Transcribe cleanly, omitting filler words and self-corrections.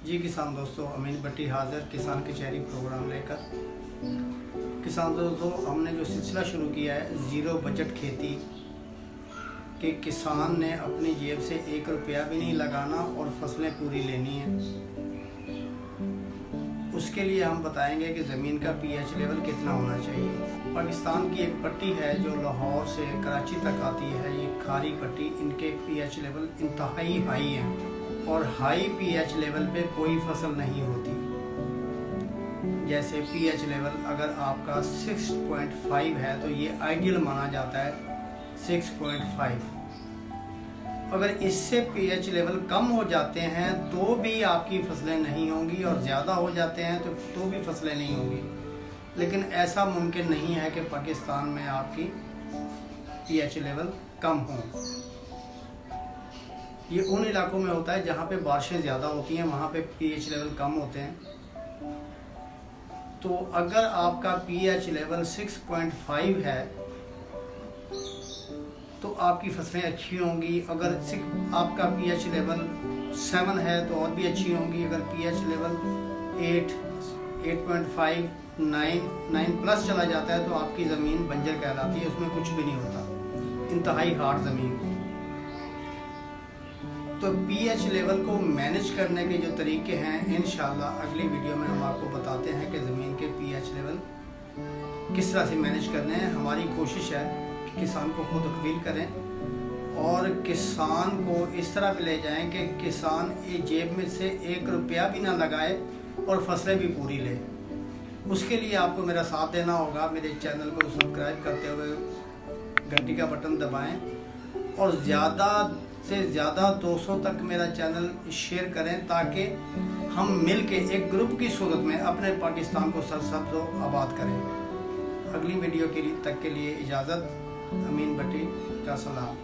जी किसान दोस्तों, अमीन भट्टी हाजिर किसान कचहरी प्रोग्राम लेकर। किसान दोस्तों, हमने जो सिलसिला शुरू किया है ज़ीरो बजट खेती कि किसान ने अपनी जेब से 1 रुपया भी नहीं लगाना और फसलें पूरी लेनी है। उसके लिए हम बताएंगे कि ज़मीन का पीएच लेवल कितना होना चाहिए। पाकिस्तान की एक पट्टी है जो लाहौर से कराची तक आती है, ये खारी पट्टी, इनके पीएच लेवल इंतहाई हाई हैं और हाई पीएच लेवल पे कोई फसल नहीं होती। जैसे पीएच लेवल अगर आपका 6.5 है तो ये आइडियल माना जाता है 6.5। अगर इससे पीएच लेवल कम हो जाते हैं तो भी आपकी फसलें नहीं होंगी और ज़्यादा हो जाते हैं तो भी फसलें नहीं होंगी। लेकिन ऐसा मुमकिन नहीं है कि पाकिस्तान में आपकी पीएच लेवल कम हो। ये उन इलाकों में होता है जहाँ पे बारिशें ज़्यादा होती हैं, वहाँ पे पीएच लेवल कम होते हैं। तो अगर आपका पीएच लेवल 6.5 है तो आपकी फसलें अच्छी होंगी। अगर आपका पीएच लेवल 7 है तो और भी अच्छी होंगी। अगर पीएच लेवल 8, 8.5, 9 प्लस चला जाता है तो आपकी ज़मीन बंजर कहलाती है, उसमें कुछ भी नहीं होता, इंतहाई हार्ड ज़मीन। तो पीएच लेवल को मैनेज करने के जो तरीके हैं इंशाल्लाह अगली वीडियो में हम आपको बताते हैं कि ज़मीन के पीएच लेवल किस तरह से मैनेज करने हैं। हमारी कोशिश है कि किसान को खुद अपील करें और किसान को इस तरह पे ले जाएं कि किसान जेब में से 1 रुपया भी ना लगाए और फसलें भी पूरी ले। उसके लिए आपको मेरा साथ देना होगा। मेरे चैनल को सब्सक्राइब करते हुए घंटी का बटन दबाएं और ज़्यादा से ज़्यादा 200 तक मेरा चैनल शेयर करें ताकि हम मिलके एक ग्रुप की सूरत में अपने पाकिस्तान को सरसब्ज़ व आबाद करें। अगली वीडियो के लिए तक के लिए इजाज़त। अमीन भट्टी का सलाम।